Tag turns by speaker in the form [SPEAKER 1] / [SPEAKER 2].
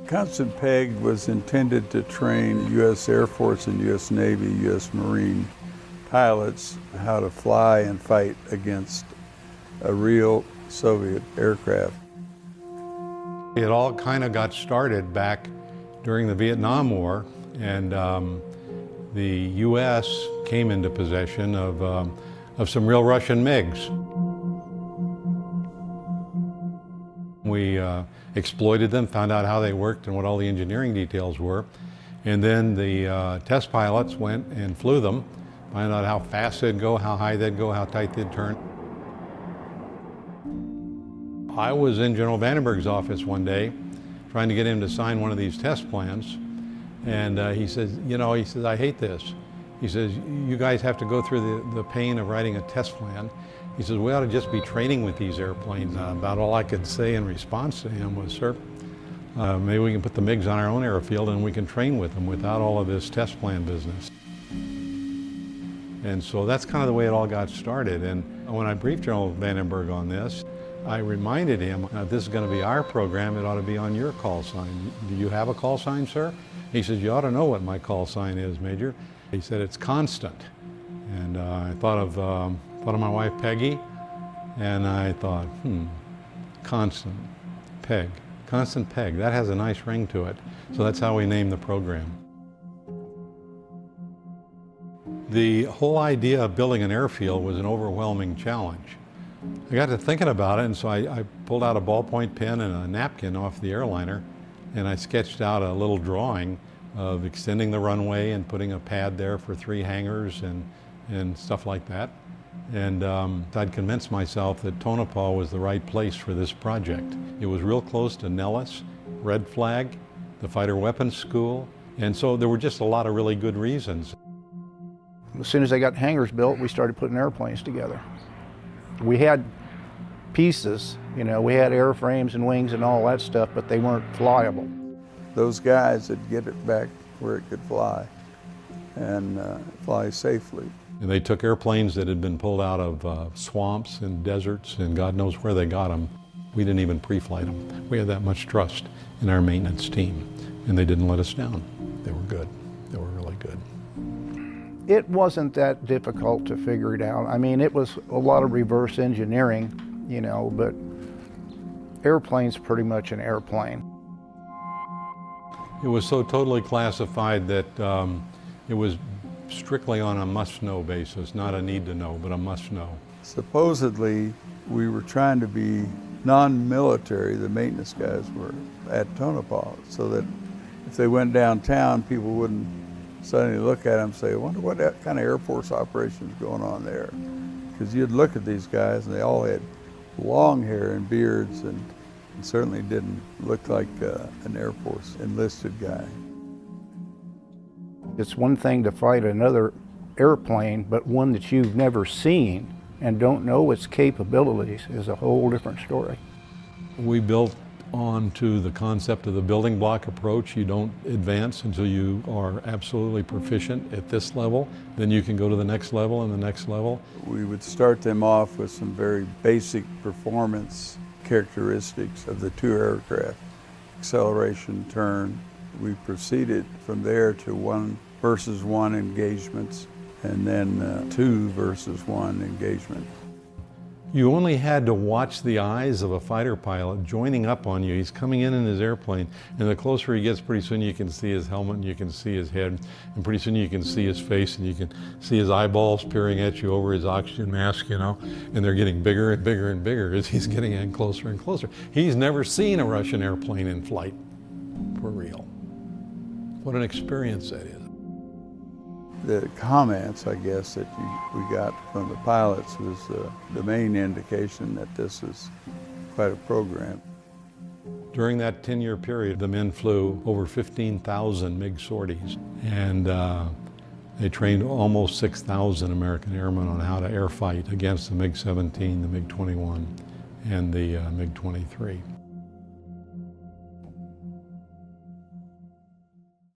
[SPEAKER 1] Constant Peg was intended to train U.S. Air Force and U.S. Navy, U.S. Marine pilots how to fly and fight against a real Soviet aircraft.
[SPEAKER 2] It all kind of got started back during the Vietnam War, and the U.S. came into possession of some real Russian MiGs. We exploited them, found out how they worked and what all the engineering details were, and then the test pilots went and flew them, found out how fast they'd go, how high they'd go, how tight they'd turn. I was in General Vandenberg's office one day trying to get him to sign one of these test plans, and he says, I hate this. He says, you guys have to go through the pain of writing a test plan. He says, we ought to just be training with these airplanes. About all I could say in response to him was, sir, maybe we can put the MiGs on our own airfield and we can train with them without all of this test plan business. And so that's kind of the way it all got started. And when I briefed General Vandenberg on this, I reminded him, this is going to be our program, it ought to be on your call sign. Do you have a call sign, sir? He says, you ought to know what my call sign is, Major. He said, it's Constant. And I thought of my wife, Peggy, and I thought, Constant Peg. Constant Peg, that has a nice ring to it. So that's how we named the program. The whole idea of building an airfield was an overwhelming challenge. I got to thinking about it, and so I pulled out a ballpoint pen and a napkin off the airliner, and I sketched out a little drawing of extending the runway and putting a pad there for 3 hangars and stuff like that. And I'd convinced myself that Tonopah was the right place for this project. It was real close to Nellis, Red Flag, the Fighter Weapons School, and so there were just a lot of really good reasons.
[SPEAKER 3] As soon as they got hangars built, we started putting airplanes together. We had pieces, we had airframes and wings and all that stuff, but they weren't flyable.
[SPEAKER 1] Those guys would get it back where it could fly and fly safely.
[SPEAKER 2] And they took airplanes that had been pulled out of swamps and deserts and God knows where they got them. We didn't even pre-flight them. We had that much trust in our maintenance team, and they didn't let us down. They were good. They were really good.
[SPEAKER 3] It wasn't that difficult to figure it out. I mean, it was a lot of reverse engineering, but airplane's pretty much an airplane.
[SPEAKER 2] It was so totally classified that it was strictly on a must-know basis, not a need-to-know, but a must-know.
[SPEAKER 1] Supposedly, we were trying to be non-military, the maintenance guys were, at Tonopah, so that if they went downtown, people wouldn't suddenly look at them and say, I wonder what kind of Air Force operation is going on there. Because you'd look at these guys and they all had long hair and beards and certainly didn't look like an Air Force enlisted guy.
[SPEAKER 3] It's one thing to fight another airplane, but one that you've never seen and don't know its capabilities is a whole different story.
[SPEAKER 2] We built onto the concept of the building block approach. You don't advance until you are absolutely proficient at this level. Then you can go to the next level and the next level.
[SPEAKER 1] We would start them off with some very basic performance characteristics of the 2 aircraft. Acceleration, turn. We proceeded from there to 1 versus 1 engagements and then 2 versus 1 engagement.
[SPEAKER 2] You only had to watch the eyes of a fighter pilot joining up on you. He's coming in his airplane, and the closer he gets, pretty soon you can see his helmet and you can see his head, and pretty soon you can see his face and you can see his eyeballs peering at you over his oxygen mask, and they're getting bigger and bigger and bigger as he's getting in closer and closer. He's never seen a Russian airplane in flight, for real. What an experience that is.
[SPEAKER 1] The comments, I guess, that we got from the pilots was the main indication that this is quite a program.
[SPEAKER 2] During that 10-year period, the men flew over 15,000 MiG sorties, and they trained almost 6,000 American airmen on how to air fight against the MiG-17, the MiG-21, and the MiG-23.